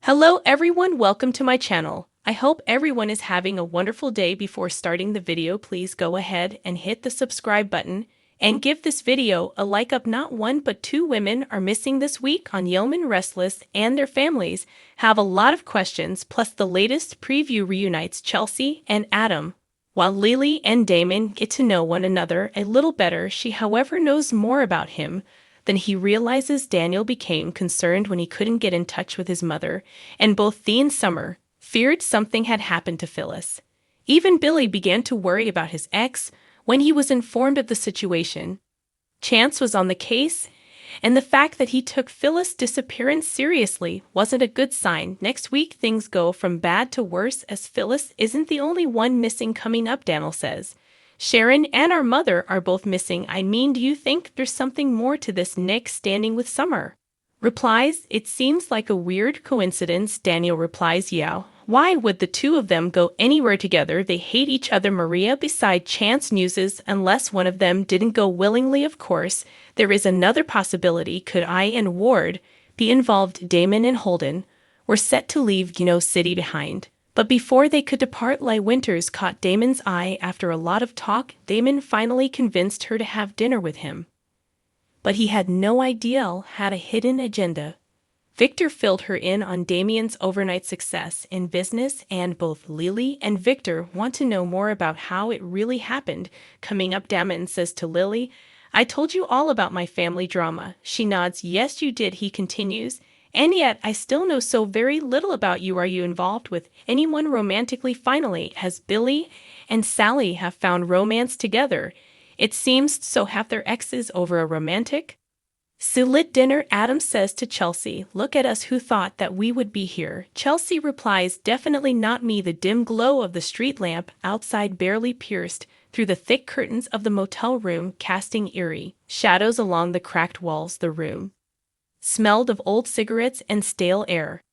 Hello everyone, welcome to my channel. I hope everyone is having a wonderful day. Before starting the video, please go ahead and hit the subscribe button and give this video a like up. Not one but two women are missing this week on Yeoman. Restless and their families have a lot of questions, plus the latest preview reunites Chelsea and Adam. While Lily and Damon get to know one another a little better, she however knows more about him than he realizes. Daniel became concerned when he couldn't get in touch with his mother, and both Thea and Summer feared something had happened to Phyllis. Even Billy began to worry about his ex when he was informed of the situation. Chance was on the case, and the fact that he took Phyllis' disappearance seriously wasn't a good sign. Next week things go from bad to worse, as Phyllis isn't the only one missing. Coming up, Daniel says Sharon and our mother are both missing. I mean, do you think there's something more to this? Nick, standing with Summer, replies, it seems like a weird coincidence. Daniel replies, yeah, why would the two of them go anywhere together? They hate each other. Maria beside Chance muses, unless one of them didn't go willingly. Of course, there is another possibility. Could Y&R be involved? Damon and Holden were set to leave City behind. But before they could depart, Winters caught Damon's eye. After a lot of talk, Damon finally convinced her to have dinner with him. But he had no idea had a hidden agenda. Victor filled her in on Damien's overnight success in business, and both Lily and Victor want to know more about how it really happened. Coming up, Damon says to Lily, I told you all about my family drama. She nods. Yes, you did, he continues. And yet, I still know so very little about you. Are you involved with anyone romantically? Finally, has Billy and Sally have found romance together? It seems so. Have their exes over a romantic lit dinner? Adam says to Chelsea, look at us, who thought that we would be here? Chelsea replies, definitely not me. The dim glow of the street lamp outside barely pierced through the thick curtains of the motel room, casting eerie shadows along the cracked walls. The room smelled of old cigarettes and stale air.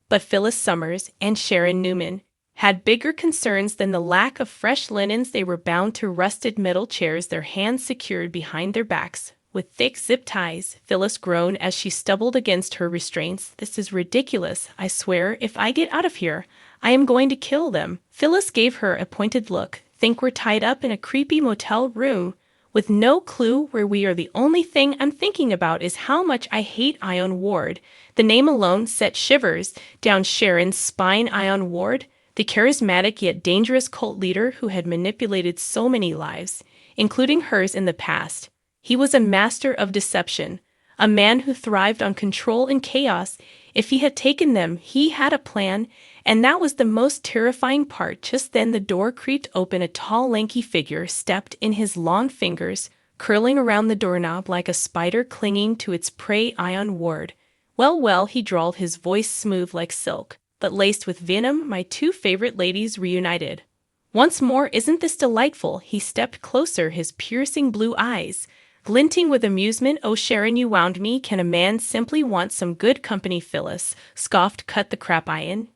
But Phyllis Summers and Sharon Newman had bigger concerns than the lack of fresh linens. They were bound to rusted metal chairs, their hands secured behind their backs with thick zip ties. Phyllis groaned as she stumbled against her restraints. This is ridiculous. I swear, if I get out of here, I am going to kill them. Phyllis gave her a pointed look. Think we're tied up in a creepy motel room with no clue where we are? The only thing I'm thinking about is how much I hate Y&R. The name alone set shivers down Sharon's spine. Y&R, the charismatic yet dangerous cult leader who had manipulated so many lives, including hers in the past. He was a master of deception, a man who thrived on control and chaos. If he had taken them, he had a plan, and that was the most terrifying part. Just then the door creaked open. A tall, lanky figure stepped in, his long fingers curling around the doorknob like a spider clinging to its prey. Y&R. Well, well, he drawled, his voice smooth like silk, but laced with venom. My two favorite ladies reunited once more. Isn't this delightful? He stepped closer, his piercing blue eyes glinting with amusement. Oh, Sharon, you wound me. Can a man simply want some good company? Phyllis scoffed. Cut the crap, Ian.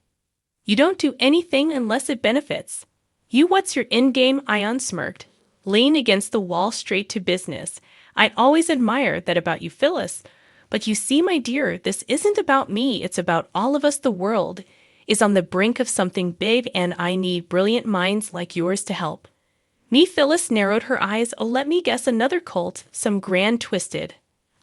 You don't do anything unless it benefits you. What's your end game? Ian smirked. Lean against the wall, straight to business. I'd always admired that about you, Phyllis. But you see, my dear, this isn't about me. It's about all of us. The world is on the brink of something big, and I need brilliant minds like yours to help me. Phyllis narrowed her eyes. Oh, let me guess, another cult, some grand twisted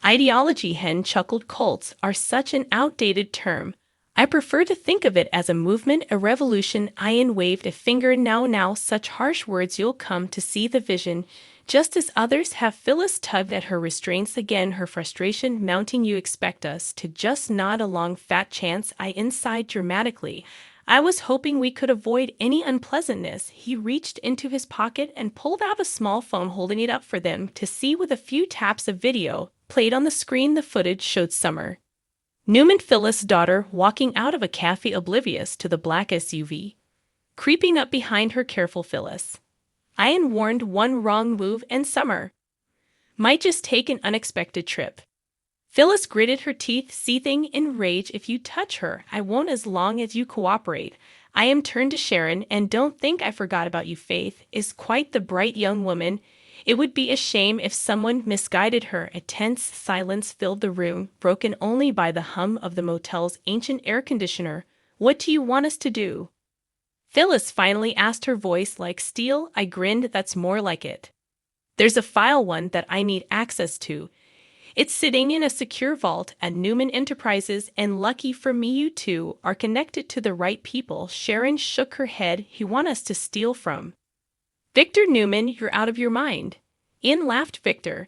ideology. Hen chuckled. Cults are such an outdated term. I prefer to think of it as a movement, a revolution. Ian waved a finger. Now, such harsh words. You'll come to see the vision just as others have. Phyllis tugged at her restraints again, her frustration mounting. You expect us to just nod along? Fat chance. Ian sighed dramatically. I was hoping we could avoid any unpleasantness. He reached into his pocket and pulled out a small phone, holding it up for them to see. With a few taps, of video played on the screen. The footage showed Summer Newman, Phyllis' daughter, walking out of a cafe, oblivious to the black SUV creeping up behind her. Careful, Phyllis. Ian warned. One wrong move and Summer might just take an unexpected trip. Phyllis gritted her teeth, seething in rage. If you touch her, I won't, as long as you cooperate. Ian turned to Sharon. And don't think I forgot about you. Faith is quite the bright young woman It would be a shame if someone misguided her. A tense silence filled the room, broken only by the hum of the motel's ancient air conditioner. What do you want us to do? Phyllis finally asked, her voice like steel. I grinned. That's more like it. There's a file one that I need access to. It's sitting in a secure vault at Newman Enterprises, and lucky for me you two are connected to the right people. Sharon shook her head. He want us to steal from Victor Newman. You're out of your mind. In laughed Victor.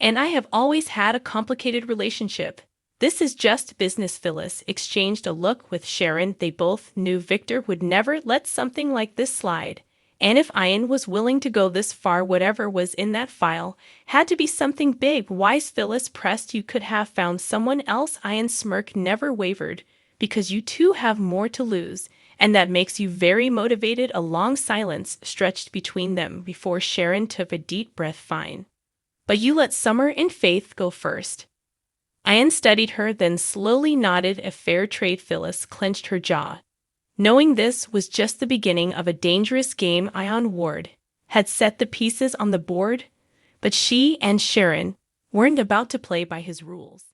And I have always had a complicated relationship. This is just business. Phyllis exchanged a look with Sharon. They both knew Victor would never let something like this slide. And if Ian was willing to go this far, whatever was in that file had to be something big. Wise Phyllis pressed. You could have found someone else. Ian's smirk never wavered. Because you two have more to lose, and that makes you very motivated. A long silence stretched between them before Sharon took a deep breath. Fine. But you let Summer and Faith go first. Ian studied her, then slowly nodded. A fair trade. Phyllis clenched her jaw. Knowing this was just the beginning of a dangerous game. Ian Ward had set the pieces on the board, but she and Sharon weren't about to play by his rules.